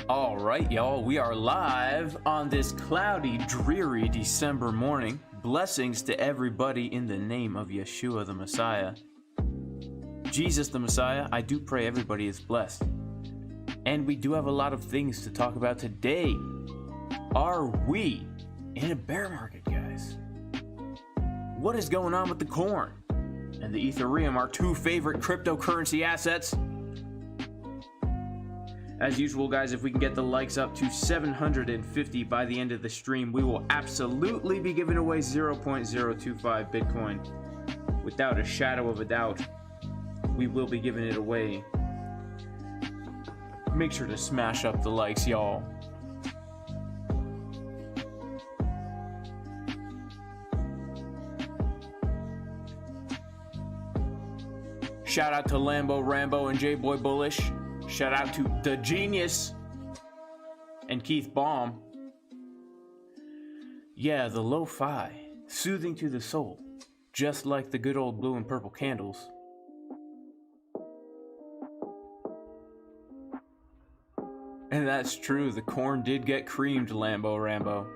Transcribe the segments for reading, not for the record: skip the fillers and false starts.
All right, y'all, we are live on this cloudy, dreary December morning. Blessings to everybody in the name of Yeshua the Messiah. Jesus the Messiah, I do pray everybody is blessed. And we do have a lot of things to talk about today. Are we in a bear market, guys? What is going on with the corn and the Ethereum, our two favorite cryptocurrency assets? As usual, guys, if we can get the likes up to 750 by the end of the stream, we will absolutely be giving away 0.025 Bitcoin. Without a shadow of a doubt, we will be giving it away. Make sure to smash up the likes, y'all. Shout out to Lambo Rambo and J-Boy Bullish. Shout out to The Genius and Keith Baum. Yeah, the lo-fi, soothing to the soul, just like the good old blue and purple candles. And that's true, the corn did get creamed, Lambo Rambo.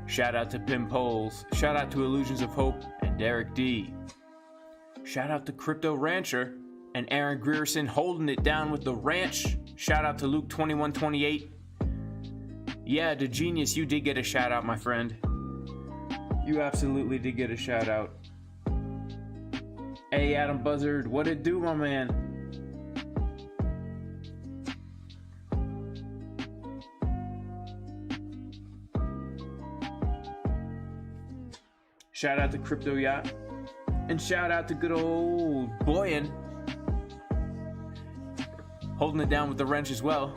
Shout out to Pim Poles, shout out to Illusions of Hope and Derek D. Shout out to Crypto Rancher and Aaron Grierson holding it down with the ranch. Shout out to Luke2128. Yeah, The Genius, you did get a shout out, my friend. You absolutely did get a shout out. Hey, Adam Buzzard, what it do, my man? Shout out to Crypto Yacht. And shout out to good old Boyan. Holding it down with the wrench as well.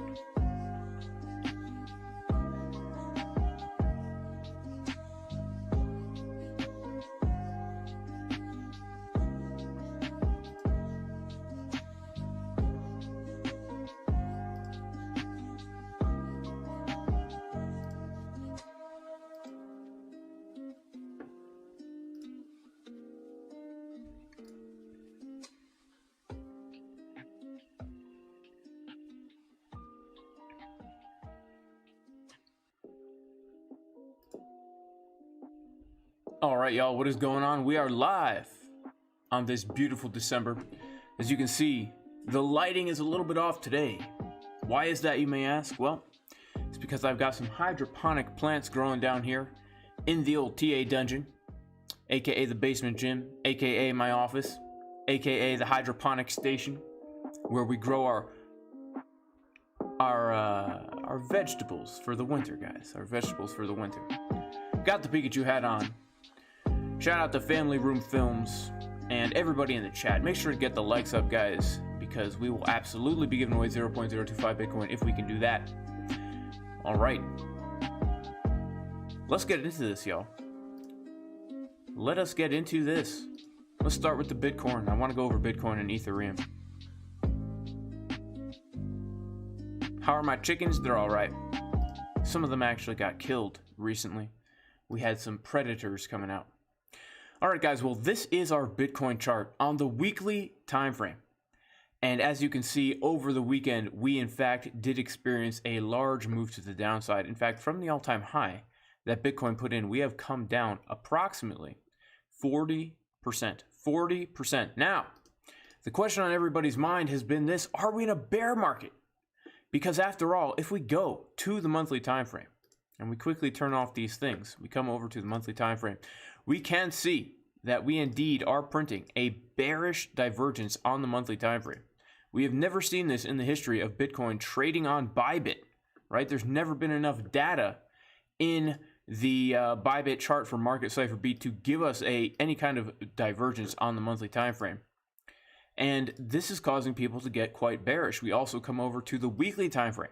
All right, y'all, what is going on? We are live on this beautiful December. As you can see, the lighting is a little bit off today. Why is that, you may ask? Well, it's because I've got some hydroponic plants growing down here in the old TA dungeon, aka the basement gym, aka my office, aka the hydroponic station, where we grow our vegetables for the winter, guys. Our vegetables for the winter. Got the Pikachu hat on. Shout out to Family Room Films and everybody in the chat. Make sure to get the likes up, guys, because we will absolutely be giving away 0.025 Bitcoin if we can do that. All right. Let's get into this, y'all. Let us get into this. Let's start with the Bitcoin. I want to go over Bitcoin and Ethereum. How are my chickens? They're all right. Some of them actually got killed recently. We had some predators coming out. All right, guys, well, this is our Bitcoin chart on the weekly time frame. And as you can see, over the weekend, we, in fact, did experience a large move to the downside. In fact, from the all-time high that Bitcoin put in, we have come down approximately 40%. 40%. Now, the question on everybody's mind has been this: are we in a bear market? Because after all, if we go to the monthly time frame, and we quickly turn off these things, we come over to the monthly time frame, we can see that we indeed are printing a bearish divergence on the monthly time frame. We have never seen this in the history of Bitcoin trading on Bybit, right? There's never been enough data in the Bybit chart for market Cipher Beat to give us any kind of divergence on the monthly time frame. And this is causing people to get quite bearish. We also come over to the weekly time frame.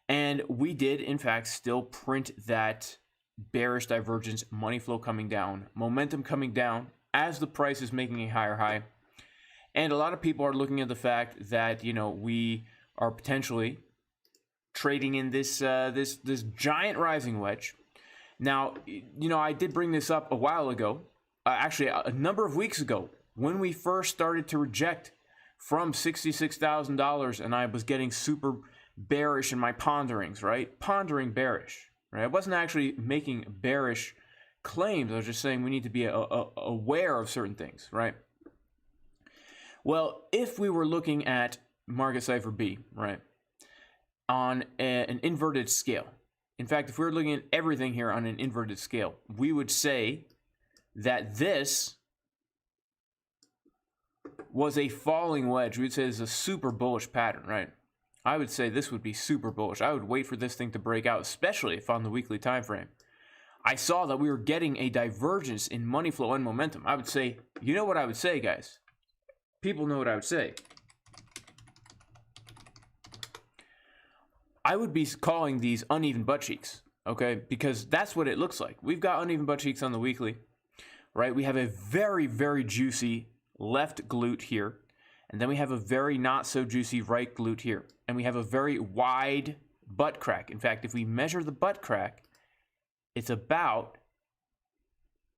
And we did, in fact, still print that bearish divergence, money flow coming down, momentum coming down as the price is making a higher high. And a lot of people are looking at the fact that, you know, we are potentially trading in this this giant rising wedge. Now, you know, I did bring this up a while ago, actually a number of weeks ago, when we first started to reject from $66,000, and I was getting super bearish in my ponderings, right? Pondering bearish, right? I wasn't actually making bearish claims. I was just saying we need to be aware of certain things, right? Well, if we were looking at market Cipher B, right, on an inverted scale, in fact, if we were looking at everything here on an inverted scale, we would say that this was a falling wedge. We would say this is a super bullish pattern, right? I would say this would be super bullish. I would wait for this thing to break out, especially if on the weekly time frame. I saw that we were getting a divergence in money flow and momentum. I would say, you know what I would say, guys? People know what I would say. I would be calling these uneven butt cheeks, okay? Because that's what it looks like. We've got uneven butt cheeks on the weekly, right? We have a very, very juicy left glute here, and then we have a very not so juicy right glute here, and we have a very wide butt crack. In fact, if we measure the butt crack, it's about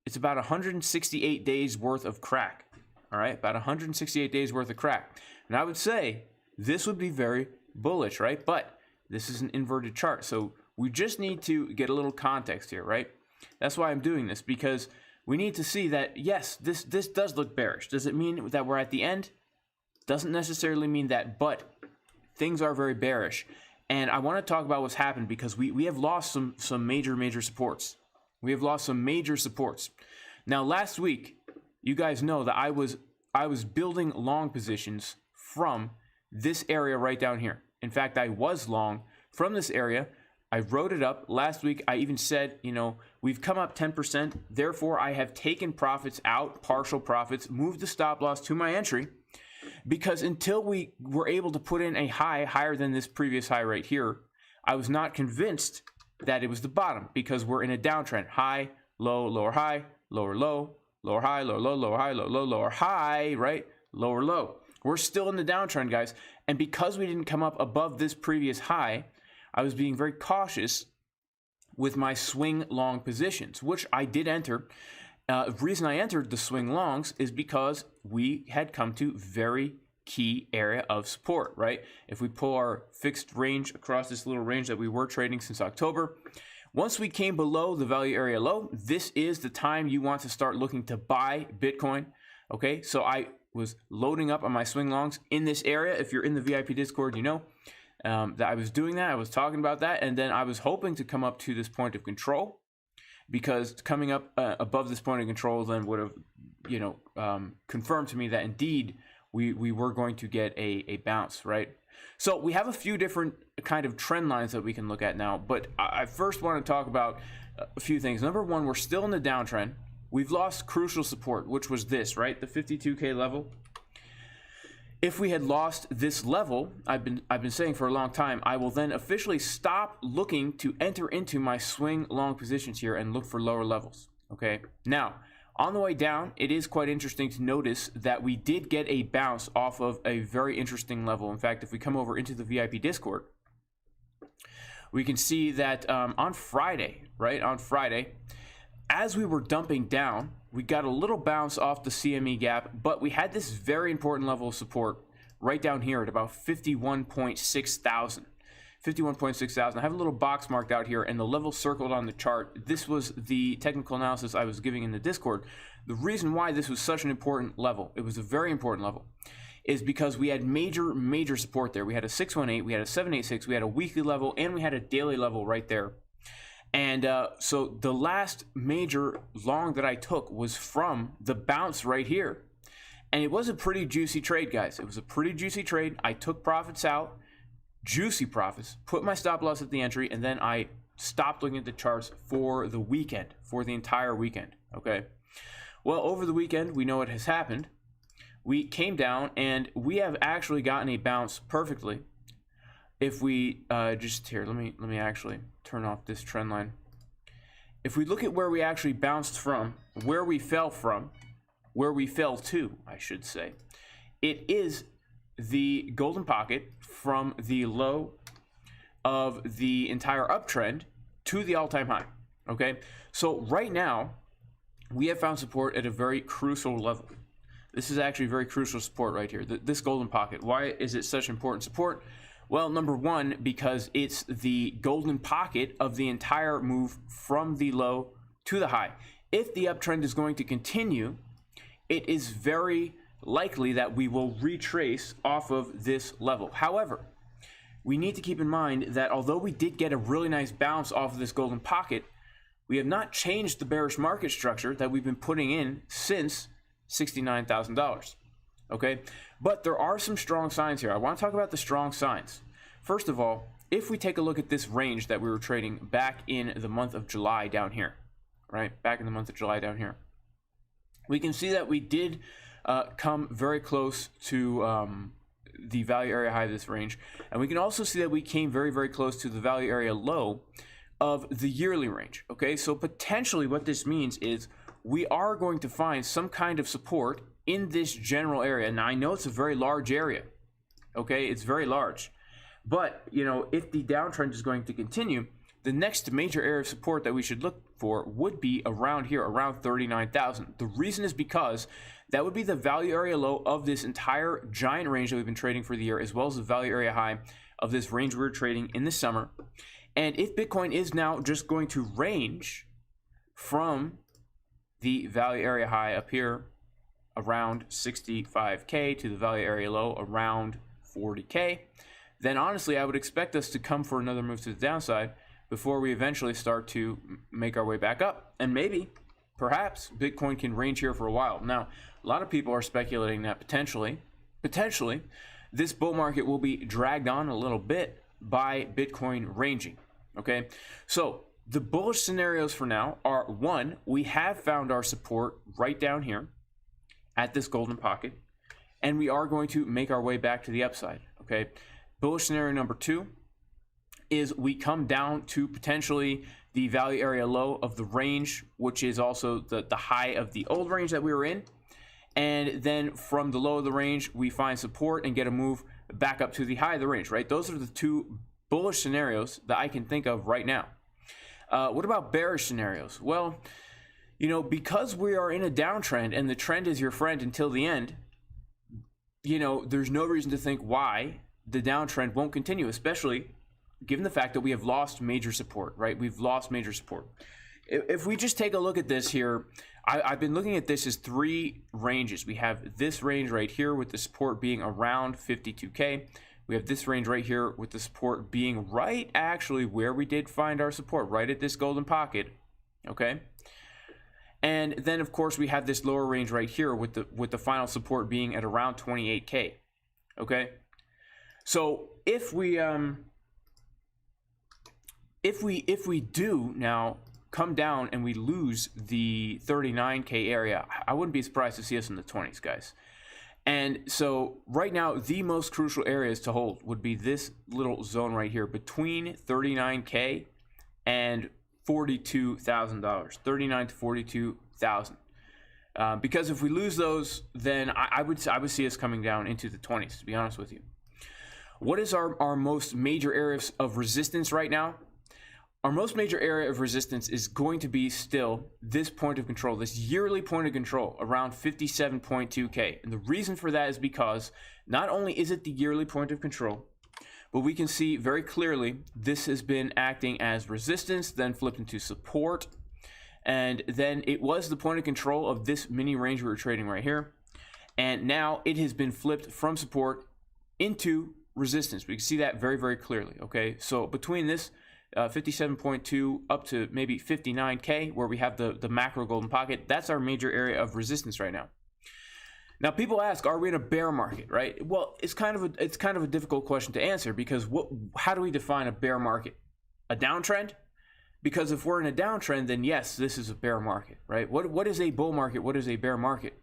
168 days worth of crack. All right, about 168 days worth of crack. And I would say this would be very bullish, right? But this is an inverted chart, so we just need to get a little context here, right? That's why I'm doing this, because we need to see that, yes, this does look bearish. Does it mean that we're at the end? Doesn't necessarily mean that, but things are very bearish. And I want to talk about what's happened, because we have lost some major supports. We have lost some major supports. Now, last week, you guys know that I was building long positions from this area right down here. In fact, I was long from this area. I wrote it up. Last week, I even said, you know, we've come up 10%. Therefore, I have taken profits out, partial profits, moved the stop loss to my entry, because until we were able to put in a high higher than this previous high right here, I was not convinced that it was the bottom, because we're in a downtrend. High, low, lower high, lower low, lower high, lower low, lower high, lower low, lower high, right? Lower low. We're still in the downtrend, guys. And because we didn't come up above this previous high, I was being very cautious with my swing long positions, which I did enter. The reason I entered the swing longs is because we had come to very key area of support, right? If we pull our fixed range across this little range that we were trading since October, once we came below the value area low, this is the time you want to start looking to buy Bitcoin, okay? So I was loading up on my swing longs in this area. If you're in the VIP Discord, you know that I was doing that. I was talking about that, and then I was hoping to come up to this point of control, because coming up above this point of control then would have, you know, confirmed to me that indeed we were going to get a bounce, right? So we have a few different kind of trend lines that we can look at now, but I first want to talk about a few things. Number one, we're still in the downtrend. We've lost crucial support, which was this, right? The 52K level. If we had lost this level, I've been saying for a long time, I will then officially stop looking to enter into my swing long positions here and look for lower levels, okay? Now, on the way down, it is quite interesting to notice that we did get a bounce off of a very interesting level. In fact, if we come over into the VIP Discord, we can see that on Friday, right? On Friday, as we were dumping down, we got a little bounce off the CME gap, but we had this very important level of support right down here at about 51.6 thousand. 51.6 thousand. I have a little box marked out here and the level circled on the chart. This was the technical analysis I was giving in the Discord. The reason why this was such an important level, it was a very important level, is because we had major support there. We had a 618, we had a 786, we had a weekly level, and we had a daily level right there. And so the last major long that I took was from the bounce right here. And it was a pretty juicy trade, guys. It was a pretty juicy trade. I took profits out, juicy profits, put my stop loss at the entry, and then I stopped looking at the charts for the weekend, for the entire weekend, okay? Well, over the weekend, we know what has happened. We came down, and we have actually gotten a bounce perfectly. If we just here, let me actually turn off this trend line. If we look at where we actually bounced from, where we fell to, I should say, it is the golden pocket from the low of the entire uptrend to the all-time high. Okay, so right now we have found support at a very crucial level. This is actually very crucial support right here, this golden pocket. Why is it such important support? Well, number one, because it's the golden pocket of the entire move from the low to the high. If the uptrend is going to continue, it is very likely that we will retrace off of this level. However, we need to keep in mind that although we did get a really nice bounce off of this golden pocket, we have not changed the bearish market structure that we've been putting in since $69,000. Okay, but there are some strong signs here. I want to talk about the strong signs. First of all, if we take a look at this range that we were trading back in the month of July down here, right? Back in the month of July down here, we can see that we did come very close to the value area high of this range. And we can also see that we came very, very close to the value area low of the yearly range. Okay, so potentially what this means is we are going to find some kind of support in this general area. Now, I know it's a very large area. Okay, it's very large. But, you know, if the downtrend is going to continue, the next major area of support that we should look for would be around here, around 39,000. The reason is because that would be the value area low of this entire giant range that we've been trading for the year, as well as the value area high of this range we were trading in the summer. And if Bitcoin is now just going to range from the value area high up here around 65K to the value area low around 40K, then honestly, I would expect us to come for another move to the downside before we eventually start to make our way back up. And maybe, perhaps, Bitcoin can range here for a while. Now, a lot of people are speculating that potentially, this bull market will be dragged on a little bit by Bitcoin ranging. Okay, so the bullish scenarios for now are, one, we have found our support right down here at this golden pocket, and we are going to make our way back to the upside. Okay, bullish scenario number two is we come down to potentially the value area low of the range, which is also the high of the old range that we were in. And then from the low of the range, we find support and get a move back up to the high of the range, right? Those are the two bullish scenarios that I can think of right now. What about bearish scenarios? Well, you know, because we are in a downtrend and the trend is your friend until the end, you know, there's no reason to think why the downtrend won't continue, especially given the fact that we have lost major support, right? We've lost major support. If we just take a look at this here, I've been looking at this as three ranges. We have this range right here with the support being around 52K. We have this range right here with the support being right actually where we did find our support, right at this golden pocket, okay? And then of course we have this lower range right here with the final support being at around 28K, okay? So if we do now come down and we lose the 39K area, I wouldn't be surprised to see us in the 20s, guys. And so right now, the most crucial areas to hold would be this little zone right here between 39K and $42,000, 39 to 42,000. Because if we lose those, then I would see us coming down into the 20s, to be honest with you. What is our most major areas of resistance right now? Our most major area of resistance is going to be still this point of control, this yearly point of control around 57.2K. And the reason for that is because not only is it the yearly point of control, but we can see very clearly this has been acting as resistance, then flipped into support, and then it was the point of control of this mini range we were trading right here. And now it has been flipped from support into resistance. We can see that very, very clearly. Okay, so between this 57.2 up to maybe 59K, where we have the macro golden pocket, that's our major area of resistance right now. Now people ask, are we in a bear market, right? Well, it's kind of a difficult question to answer, because how do we define a bear market? A downtrend? Because if we're in a downtrend, then yes, this is a bear market, right? What is a bull market? What is a bear market?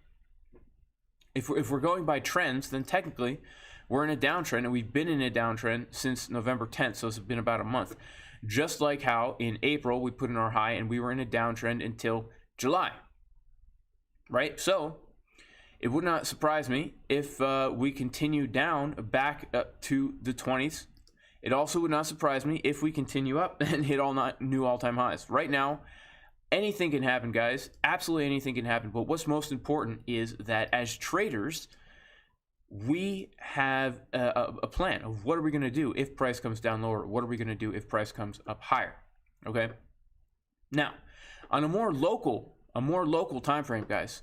If we're going by trends, then technically we're in a downtrend, and we've been in a downtrend since November 10th, so it's been about a month. Just like how in April we put in our high and we were in a downtrend until July, right? So it would not surprise me if we continue down back to the 20s. It also would not surprise me if we continue up and hit all new all-time highs. Right now, anything can happen, guys. Absolutely anything can happen. But what's most important is that as traders, we have a plan of what are we going to do if price comes down lower? What are we going to do if price comes up higher? Okay. Now, on a more local time frame, guys,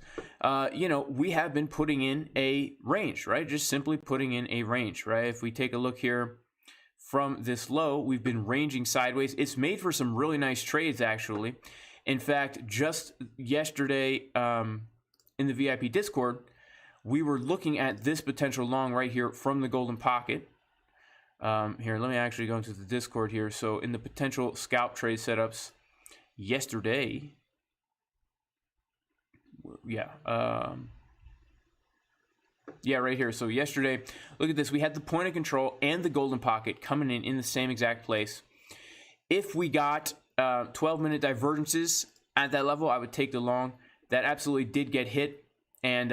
you know, we have been putting in a range, right? Just simply putting in a range, right? If we take a look here from this low, we've been ranging sideways. It's made for some really nice trades, actually. In fact, just yesterday in the VIP Discord, we were looking at this potential long right here from the golden pocket. Here, let me actually go into the Discord here. So in the potential scalp trade setups yesterday, yeah, right here. So yesterday, look at this. We had the point of control and the golden pocket coming in the same exact place. If we got 12-minute divergences at that level, I would take the long. That absolutely did get hit. And,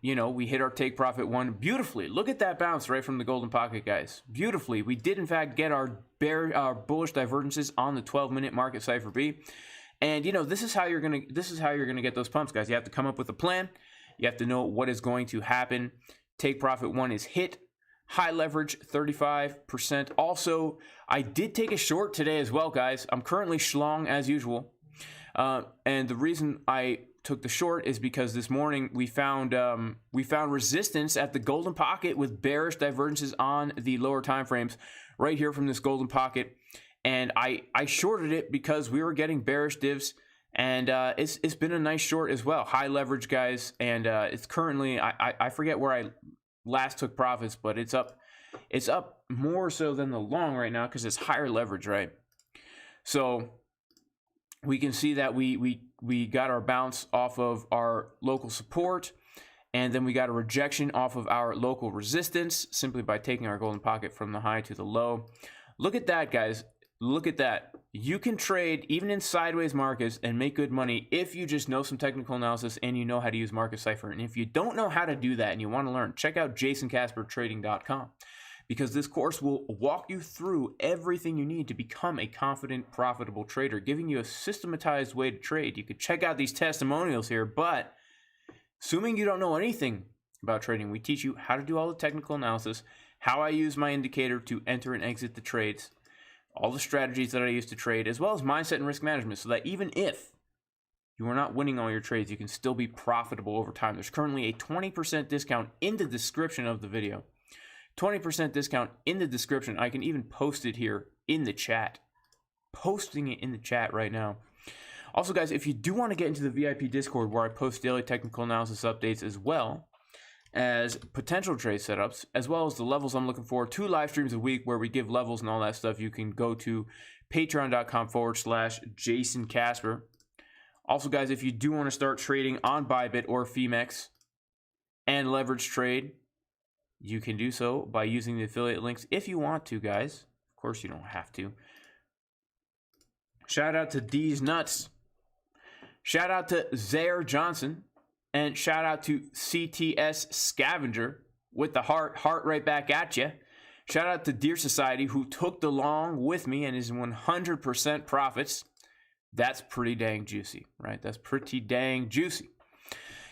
you know, we hit our take profit one beautifully. Look at that bounce right from the golden pocket, guys. Beautifully. We did, in fact, get our bullish divergences on the 12-minute market Cipher B. And, you know, this is how you're going to get those pumps, guys. You have to come up with a plan. You have to know what is going to happen. Take profit one is hit. High leverage, 35%. Also, I did take a short today as well, guys. I'm currently schlong as usual. And the reason I took the short is because this morning we found resistance at the golden pocket with bearish divergences on the lower time frames right here from this golden pocket, and I shorted it because we were getting bearish divs, and it's been a nice short as well. High leverage, guys, and it's currently I forget where I last took profits, but it's up more so than the long right now because it's higher leverage, right? So we can see that we got our bounce off of our local support, and then we got a rejection off of our local resistance simply by taking our golden pocket from the high to the low. Look at that, guys. Look at that. You can trade even in sideways markets and make good money if you just know some technical analysis and you know how to use Market Cipher. And if you don't know how to do that and you want to learn, check out JasonCasperTrading.com. because this course will walk you through everything you need to become a confident, profitable trader, giving you a systematized way to trade. You could check out these testimonials here, but assuming you don't know anything about trading, we teach you how to do all the technical analysis, how I use my indicator to enter and exit the trades, all the strategies that I use to trade, as well as mindset and risk management, so that even if you are not winning all your trades, you can still be profitable over time. There's currently a 20% discount in the description of the video. 20% discount in the description. I can even post it here in the chat. Posting it in the chat right now. Also, guys, if you do want to get into the VIP Discord where I post daily technical analysis updates as well as potential trade setups, as well as the levels I'm looking for, 2 live streams a week where we give levels and all that stuff, you can go to patreon.com/Jason Casper. Also, guys, if you do want to start trading on Bybit or PHEMEX and leverage trade, you can do so by using the affiliate links if you want to, guys. Of course, you don't have to. Shout out to D's Nuts. Shout out to Zaire Johnson. And shout out to CTS Scavenger with the heart right back at you. Shout out to Deer Society, who took the long with me and is 100% profits. That's pretty dang juicy, right? That's pretty dang juicy.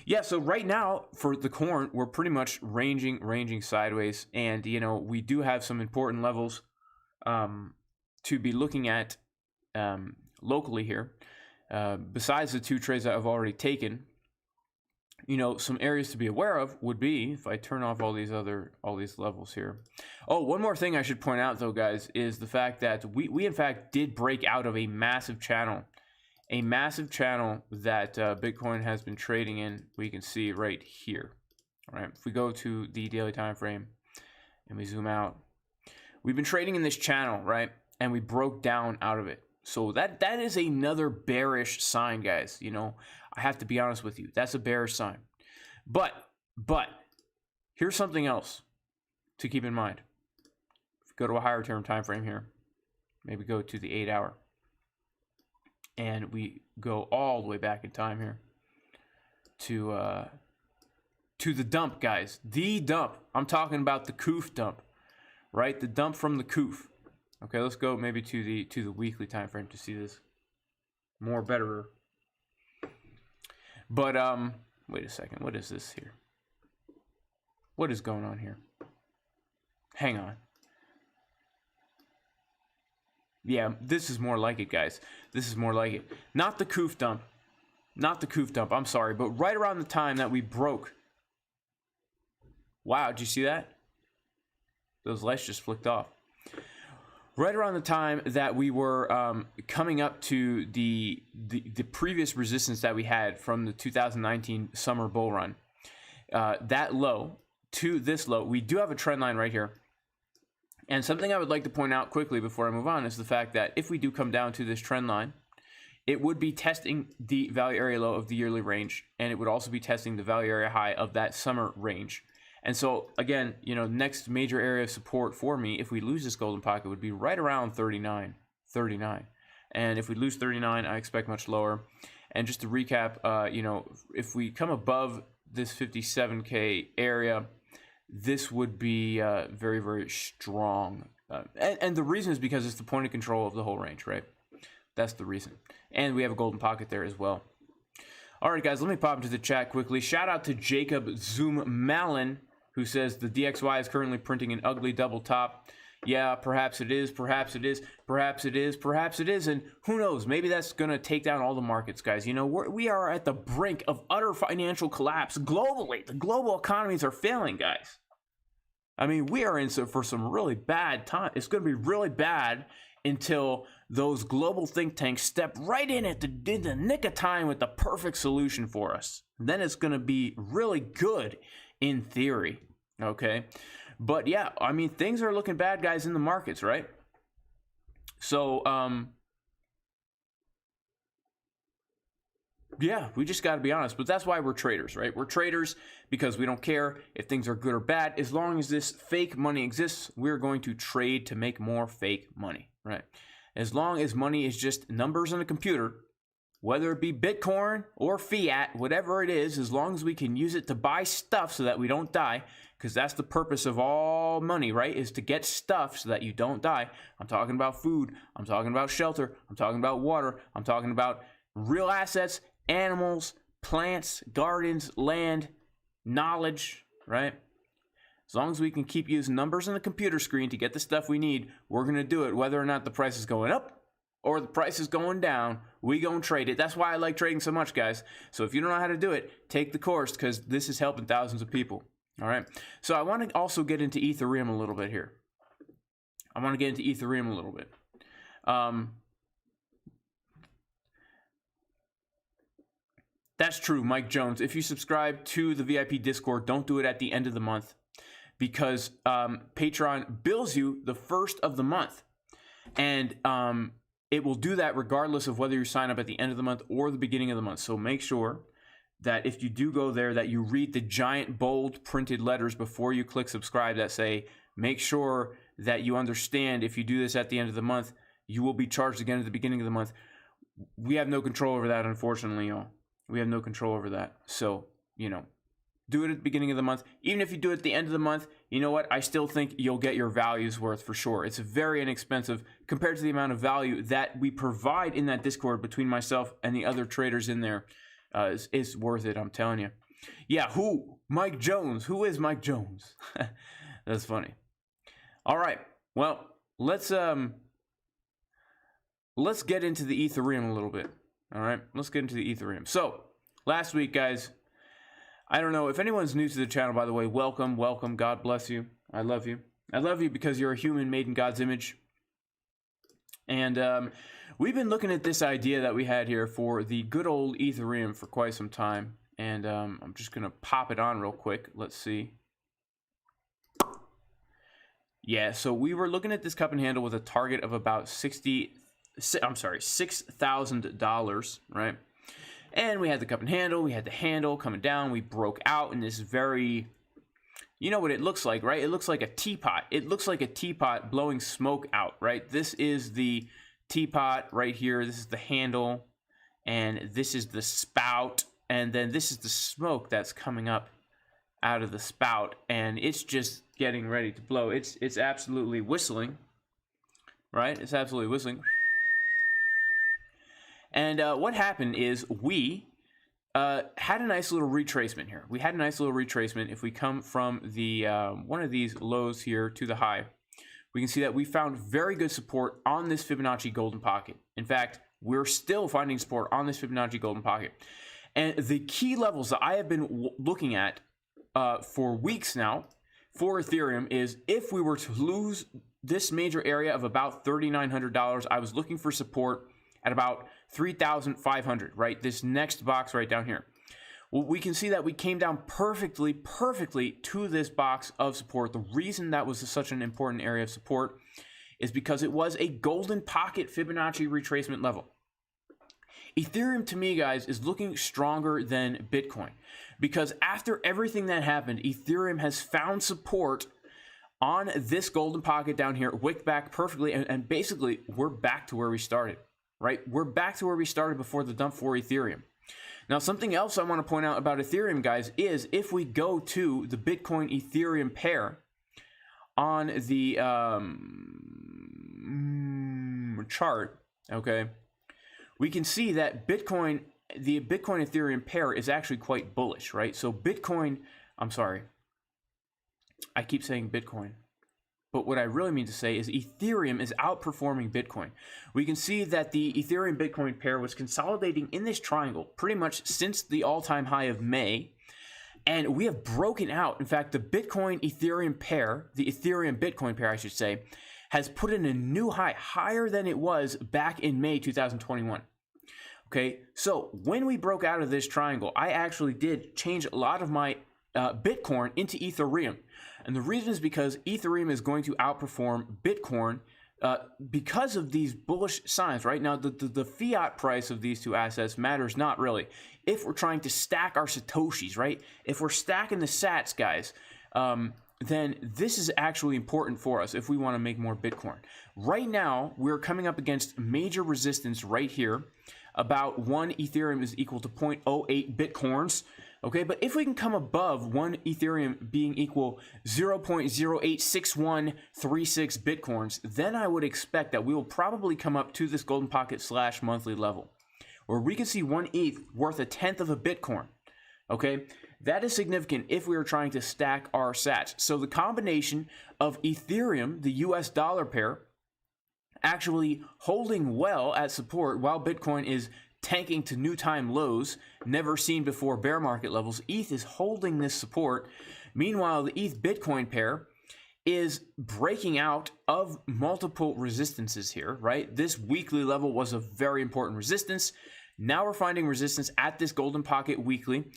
Yeah, so right now for the corn, we're pretty much ranging sideways, and you know we do have some important levels to be looking at locally here. Besides the 2 trades that I've already taken, you know, some areas to be aware of would be if I turn off all these levels here. Oh, one more thing I should point out though, guys, is the fact that we in fact did break out of a massive channel. A massive channel that Bitcoin has been trading in. We can see right here. All right, if we go to the daily time frame and we zoom out, we've been trading in this channel, right? And we broke down out of it. So that is another bearish sign, guys. You know, I have to be honest with you. That's a bearish sign. But here's something else to keep in mind. If we go to a higher term time frame here, maybe go to the 8-hour. And we go all the way back in time here to the dump, guys. The dump. I'm talking about the Koof dump, right? The dump from the Koof. Okay, let's go maybe to the weekly time frame to see this more better. But wait a second. What is this here? What is going on here? Hang on. Yeah, this is more like it, guys. This is more like it. Not the coof dump. Not the coof dump. I'm sorry, but right around the time that we broke. Wow, did you see that? Those lights just flicked off. Right around the time that we were coming up to the previous resistance that we had from the 2019 summer bull run, that low to this low, we do have a trend line right here. And something I would like to point out quickly before I move on is the fact that if we do come down to this trend line, it would be testing the value area low of the yearly range, and it would also be testing the value area high of that summer range. And so, again, you know, next major area of support for me, if we lose this golden pocket, would be right around 39. And if we lose 39, I expect much lower. And just to recap, you know, if we come above this 57K area, this would be very, very strong. And the reason is because it's the point of control of the whole range, right? That's the reason. And we have a golden pocket there as well. All right, guys, let me pop into the chat quickly. Shout out to Jacob Zoom Malin, who says the DXY is currently printing an ugly double top. Yeah, perhaps it is, perhaps it is, perhaps it is, perhaps it is, and who knows? Maybe that's going to take down all the markets, guys. You know, we are at the brink of utter financial collapse globally. The global economies are failing, guys. I mean, we are in for some really bad time. It's going to be really bad until those global think tanks step right in at the nick of time with the perfect solution for us. Then it's going to be really good in theory, okay? But yeah, I mean, things are looking bad, guys, in the markets, right? So, yeah, we just got to be honest. But that's why we're traders, right? We're traders because we don't care if things are good or bad. As long as this fake money exists, we're going to trade to make more fake money, right? As long as money is just numbers on a computer, whether it be Bitcoin or fiat, whatever it is, as long as we can use it to buy stuff so that we don't die, because that's the purpose of all money, right, is to get stuff so that you don't die. I'm talking about food. I'm talking about shelter. I'm talking about water. I'm talking about real assets, animals, plants, gardens, land, knowledge, right? As long as we can keep using numbers on the computer screen to get the stuff we need, we're going to do it, whether or not the price is going up or the price is going down. We gonna trade it. That's why I like trading so much, guys. So if you don't know how to do it, take the course, because this is helping thousands of people. All right. So I want to also get into Ethereum a little bit here. That's true, Mike Jones. If you subscribe to the VIP Discord, don't do it at the end of the month, because Patreon bills you the first of the month, and it will do that regardless of whether you sign up at the end of the month or the beginning of the month. So make sure that if you do go there, that you read the giant bold printed letters before you click subscribe that say, make sure that you understand if you do this at the end of the month, you will be charged again at the beginning of the month. We have no control over that, unfortunately, y'all. We have no control over that. So, you know, do it at the beginning of the month. Even if you do it at the end of the month, you know what? I still think you'll get your value's worth for sure. It's very inexpensive compared to the amount of value that we provide in that Discord between myself and the other traders in there. It's worth it, I'm telling you. Yeah, who? Mike Jones. Who is Mike Jones? That's funny. All right. Well, let's get into the Ethereum a little bit. All right, let's get into the Ethereum. So, last week, guys, I don't know if anyone's new to the channel, by the way, welcome, welcome. God bless you. I love you. I love you because you're a human made in God's image. And we've been looking at this idea that we had here for the good old Ethereum for quite some time. And I'm just going to pop it on real quick. Let's see. Yeah, so we were looking at this cup and handle with a target of about $6,000, right? And we had the cup and handle, we had the handle coming down, we broke out in this very, you know what it looks like, right? It looks like a teapot. It looks like a teapot blowing smoke out, right? This is the teapot right here. This is the handle, and this is the spout, and then this is the smoke that's coming up out of the spout, and it's just getting ready to blow. It's absolutely whistling. right? It's absolutely whistling. And what happened is we had a nice little retracement here. We had a nice little retracement. If we come from the one of these lows here to the high, we can see that we found very good support on this Fibonacci golden pocket. In fact, we're still finding support on this Fibonacci golden pocket. And the key levels that I have been looking at for weeks now for Ethereum is if we were to lose this major area of about $3,900, I was looking for support at about 3,500, right? This next box right down here. Well, we can see that we came down perfectly to this box of support. The reason that was such an important area of support is because it was a golden pocket Fibonacci retracement level. Ethereum, to me, guys, is looking stronger than Bitcoin because after everything that happened, Ethereum has found support on this golden pocket down here, wicked back perfectly, and basically we're back to where we started. Right? We're back to where we started before the dump for Ethereum. Now, something else I want to point out about Ethereum, guys, is if we go to the Bitcoin Ethereum pair on the chart, okay, we can see that the Bitcoin Ethereum pair is actually quite bullish, right? So Bitcoin, I'm sorry, I keep saying Bitcoin. But what I really mean to say is Ethereum is outperforming Bitcoin. We can see that the Ethereum Bitcoin pair was consolidating in this triangle pretty much since the all-time high of May. And we have broken out. In fact, the Bitcoin Ethereum pair, the Ethereum Bitcoin pair, I should say, has put in a new high, higher than it was back in May 2021. Okay, so when we broke out of this triangle, I actually did change a lot of my Bitcoin into Ethereum. And the reason is because Ethereum is going to outperform Bitcoin because of these bullish signs, right? Now, the fiat price of these two assets matters not really. If we're trying to stack our Satoshis, right? If we're stacking the sats, guys, then this is actually important for us if we want to make more Bitcoin. Right now, we're coming up against major resistance right here. About 1 Ethereum is equal to 0.08 Bitcoins. Okay, but if we can come above 1 Ethereum being equal 0.086136 Bitcoins, then I would expect that we will probably come up to this golden pocket / monthly level, where we can see 1 ETH worth 1/10 of a Bitcoin. Okay, that is significant if we are trying to stack our sats. So the combination of Ethereum, the US dollar pair, actually holding well at support while Bitcoin is tanking to new time lows, never seen before bear market levels. ETH is holding this support. Meanwhile, the ETH Bitcoin pair is breaking out of multiple resistances here, right? This weekly level was a very important resistance. Now we're finding resistance at this golden pocket weekly.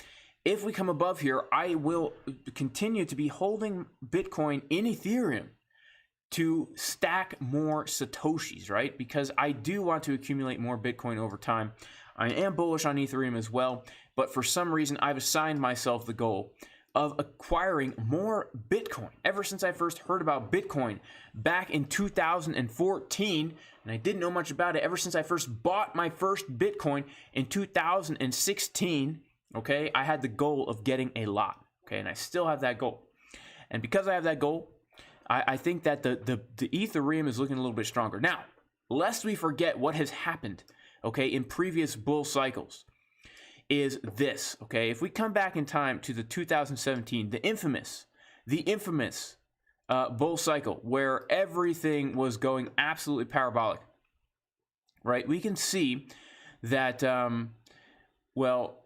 If we come above here, I will continue to be holding Bitcoin in Ethereum to stack more Satoshis, right? Because I do want to accumulate more Bitcoin over time. I am bullish on Ethereum as well, but for some reason, I've assigned myself the goal of acquiring more Bitcoin. Ever since I first heard about Bitcoin back in 2014, and I didn't know much about it ever since I first bought my first Bitcoin in 2016, okay, I had the goal of getting a lot, okay, and I still have that goal. And because I have that goal, I think that the Ethereum is looking a little bit stronger. Now, lest we forget what has happened, okay, in previous bull cycles, is this, okay? If we come back in time to the 2017, the infamous bull cycle where everything was going absolutely parabolic, right? We can see that, well,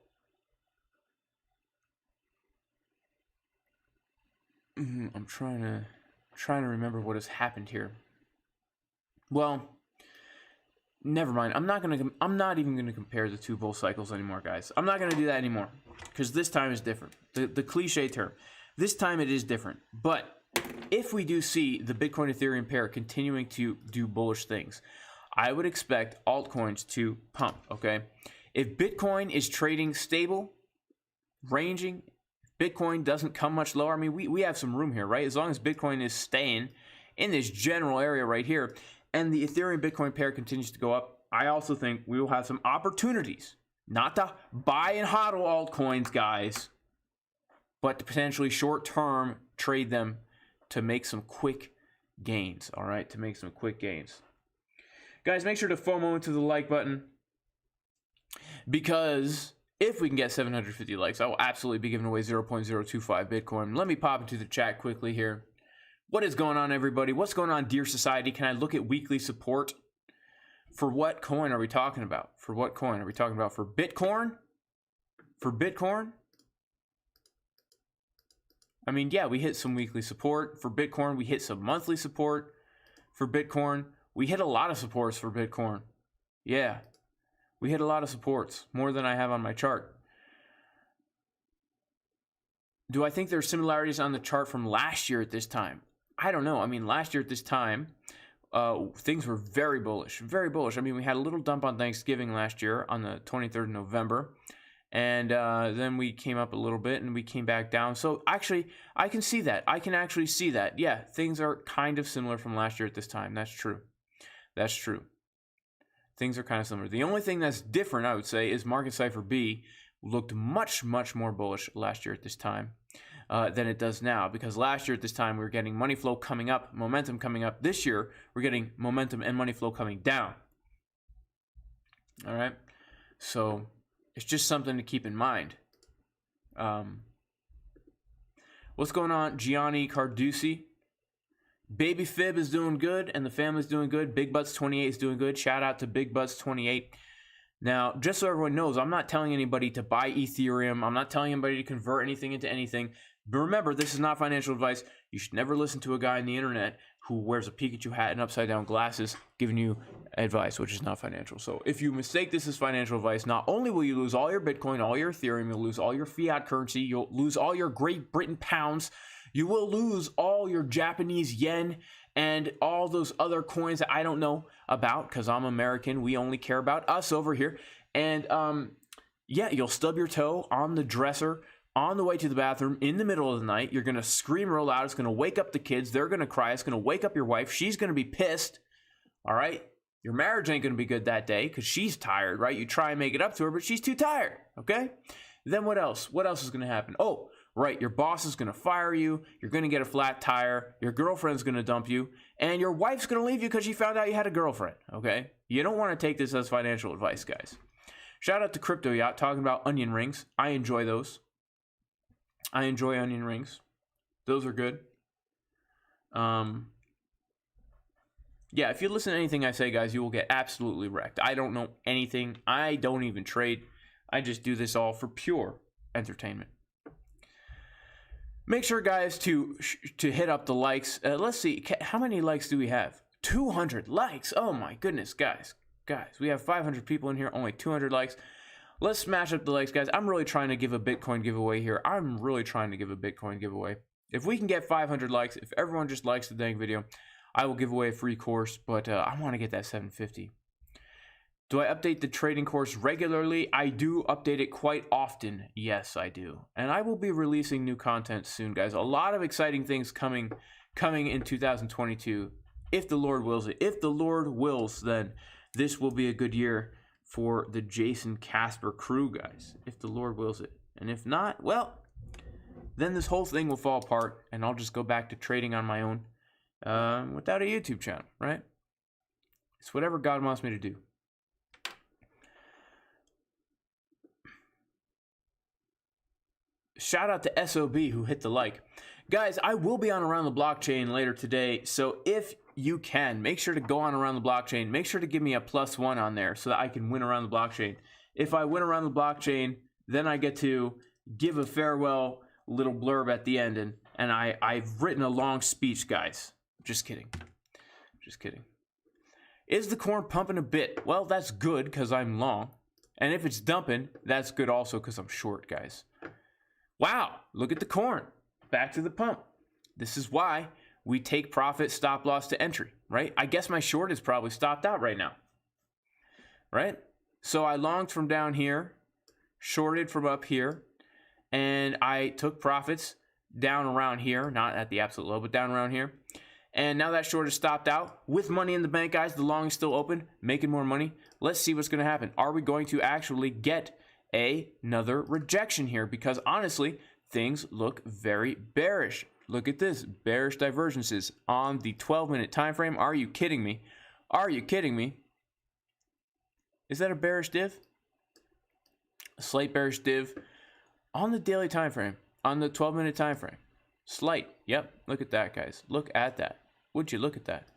I'm trying to remember what has happened here. Well, never mind. I'm not even gonna compare the two bull cycles anymore, guys. I'm not gonna do that anymore because this time is different. The cliche term. This time it is different. But if we do see the Bitcoin Ethereum pair continuing to do bullish things, I would expect altcoins to pump. Okay, if Bitcoin is trading stable, ranging, Bitcoin doesn't come much lower. I mean, we have some room here, right? As long as Bitcoin is staying in this general area right here, and the Ethereum Bitcoin pair continues to go up, I also think we will have some opportunities, not to buy and hodl altcoins, guys, but to potentially short-term trade them to make some quick gains, all right? To make some quick gains. Guys, make sure to FOMO into the like button, because if we can get 750 likes, I will absolutely be giving away 0.025 Bitcoin. Let me pop into the chat quickly here. What is going on, everybody? What's going on, dear society? Can I look at weekly support? For what coin are we talking about? For what coin are we talking about? For Bitcoin? For Bitcoin? I mean, yeah, we hit some weekly support. For Bitcoin, we hit some monthly support. For Bitcoin, we hit a lot of supports for Bitcoin. Yeah, we hit a lot of supports, more than I have on my chart. Do I think there are similarities on the chart from last year at this time? I don't know. I mean, last year at this time, things were very bullish, very bullish. I mean, we had a little dump on Thanksgiving last year on the 23rd of November. And then we came up a little bit and we came back down. So actually, I can see that. I can actually see that. Yeah, things are kind of similar from last year at this time. That's true. That's true. Things are kind of similar. The only thing that's different, I would say, is Market Cipher B looked much, much more bullish last year at this time than it does now. Because last year at this time, we were getting money flow coming up, momentum coming up. This year, we're getting momentum and money flow coming down. All right? So it's just something to keep in mind. What's going on, Gianni Carducci? Baby Fib is doing good, and the family's doing good. Big Butts 28 is doing good. Shout out to Big Butts 28. Now, just so everyone knows, I'm not telling anybody to buy Ethereum. I'm not telling anybody to convert anything into anything. But remember, this is not financial advice. You should never listen to a guy on the internet who wears a Pikachu hat and upside-down glasses giving you advice, which is not financial. So if you mistake this as financial advice, not only will you lose all your Bitcoin, all your Ethereum, you'll lose all your fiat currency, you'll lose all your Great Britain pounds, you will lose all your Japanese yen and all those other coins that I don't know about because I'm American. We only care about us over here. And yeah, you'll stub your toe on the dresser on the way to the bathroom in the middle of the night. You're going to scream real loud. It's going to wake up the kids. They're going to cry. It's going to wake up your wife. She's going to be pissed. All right? Your marriage ain't going to be good that day because she's tired, right? You try and make it up to her, but she's too tired, okay? Then what else? What else is going to happen? Oh, right, your boss is going to fire you. You're going to get a flat tire. Your girlfriend's going to dump you. And your wife's going to leave you because she found out you had a girlfriend, okay? You don't want to take this as financial advice, guys. Shout out to Crypto Yacht talking about onion rings. I enjoy those. I enjoy onion rings. Those are good. Yeah, if you listen to anything I say, guys, you will get absolutely wrecked. I don't know anything. I don't even trade. I just do this all for pure entertainment. Make sure, guys, to hit up the likes. Let's see. How many likes do we have? 200 likes. Oh, my goodness, guys. Guys, we have 500 people in here. Only 200 likes. Let's smash up the likes, guys. I'm really trying to give a Bitcoin giveaway here. I'm really trying to give a Bitcoin giveaway. If we can get 500 likes, if everyone just likes the dang video, I will give away a free course, but I want to get that 750. Do I update the trading course regularly? I do update it quite often. Yes, I do. And I will be releasing new content soon, guys. A lot of exciting things coming in 2022, if the Lord wills it. If the Lord wills, then this will be a good year for the Jason Casper crew, guys. If the Lord wills it. And if not, well, then this whole thing will fall apart, and I'll just go back to trading on my own. Without a YouTube channel, right? It's whatever God wants me to do. Shout out to SOB who hit the like. Guys, I will be on Around the Blockchain later today, so if you can, make sure to go on Around the Blockchain. Make sure to give me a +1 on there so that I can win Around the Blockchain. If I win Around the Blockchain, then I get to give a farewell little blurb at the end, and I've written a long speech, guys. Just kidding. Just kidding. Is the corn pumping a bit? Well, that's good because I'm long. And if it's dumping, that's good also because I'm short, guys. Wow, look at the corn. Back to the pump. This is why we take profit, stop loss to entry, right? I guess my short is probably stopped out right now, right? So I longed from down here, shorted from up here, and I took profits down around here, not at the absolute low, but down around here. And now that short is stopped out with money in the bank, guys. The long is still open, making more money. Let's see what's going to happen. Are we going to actually get another rejection here? Because honestly, things look very bearish. Look at this, bearish divergences on the 12-minute time frame. Are you kidding me? Are you kidding me? Is that a bearish div? A slight bearish div on the daily time frame, on the 12-minute time frame. Slight. Yep. Look at that, guys. Look at that. Would you look at that?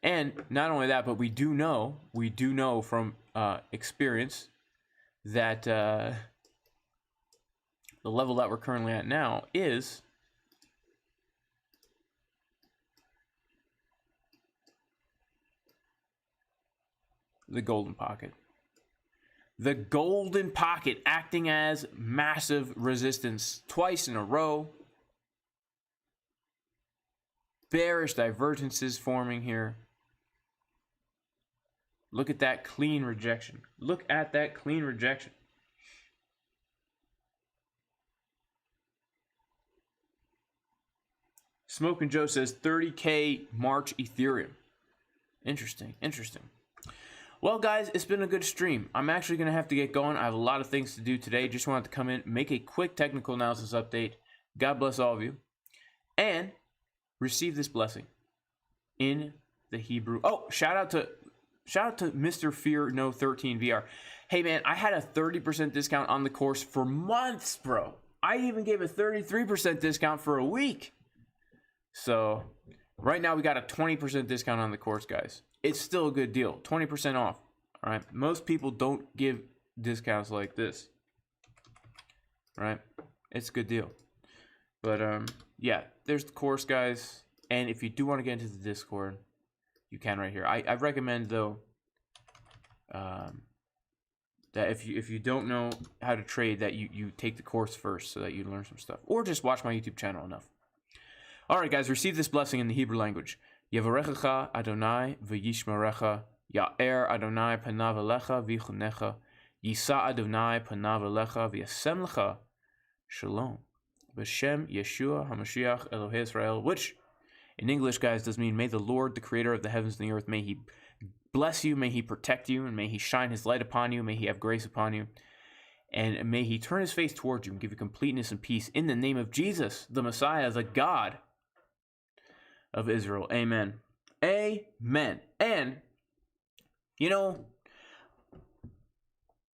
And not only that, but we do know from experience that the level that we're currently at now is the golden pocket. The golden pocket acting as massive resistance twice in a row. Bearish divergences forming here. Look at that clean rejection. Look at that clean rejection. Smoke and Joe says 30K March Ethereum. Interesting, interesting. Well, guys, it's been a good stream. I'm actually going to have to get going. I have a lot of things to do today. Just wanted to come in, make a quick technical analysis update. God bless all of you. And receive this blessing in the Hebrew. Oh, shout out to Mr. Fear No 13 VR. Hey, man, I had a 30% discount on the course for months, bro. I even gave a 33% discount for a week. So right now we got a 20% discount on the course, guys. It's still a good deal. 20% off. All right. Most people don't give discounts like this. Right? It's a good deal. But yeah, there's the course, guys. And if you do want to get into the Discord, you can right here. I recommend though that if you don't know how to trade, that you take the course first so that you learn some stuff, or just watch my YouTube channel enough. All right, guys, receive this blessing in the Hebrew language. Yavarechecha Adonai v'yishmerecha, Ya'er Adonai panav elecha v'yichunecha, Yisa Adonai panav elecha v'yasem lecha shalom, b'shem Yeshua HaMashiach Elohei Israel, which in English, guys, does mean, may the Lord, the creator of the heavens and the earth, may he bless you, may he protect you, and may he shine his light upon you, may he have grace upon you, and may he turn his face towards you and give you completeness and peace in the name of Jesus, the Messiah, the God of Israel. Amen. Amen. And, you know,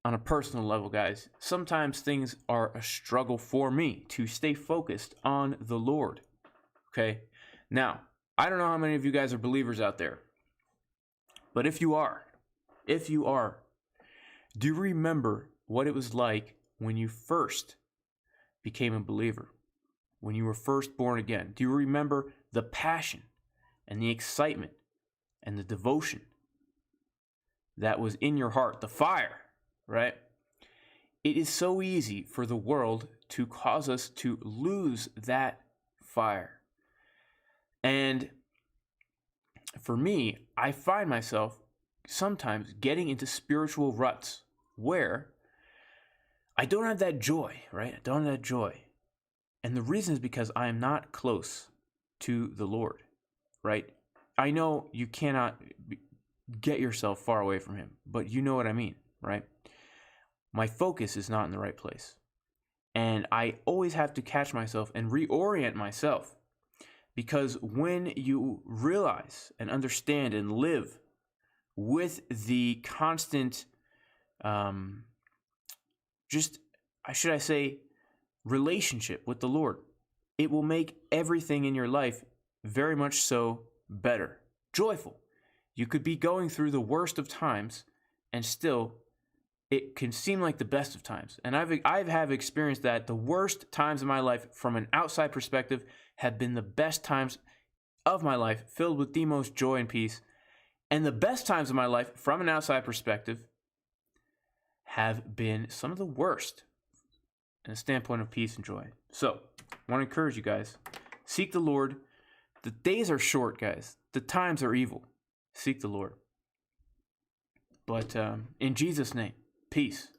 on a personal level, guys, sometimes things are a struggle for me to stay focused on the Lord. Okay? Now, I don't know how many of you guys are believers out there, but if you are, do you remember what it was like when you first became a believer, when you were first born again? Do you remember the passion and the excitement and the devotion that was in your heart, the fire, right? It is so easy for the world to cause us to lose that fire. And for me, I find myself sometimes getting into spiritual ruts where I don't have that joy, right? I don't have that joy. And the reason is because I am not close to the Lord, right? I know you cannot get yourself far away from him, but you know what I mean, right? My focus is not in the right place. And I always have to catch myself and reorient myself. Because when you realize and understand and live with the constant, relationship with the Lord, it will make everything in your life very much so better, joyful. You could be going through the worst of times and still it can seem like the best of times. And I've experienced that. The worst times of my life from an outside perspective have been the best times of my life, filled with the most joy and peace. And the best times of my life from an outside perspective have been some of the worst in a standpoint of peace and joy. So I want to encourage you guys, seek the Lord. The days are short, guys. The times are evil. Seek the Lord. But in Jesus' name, peace.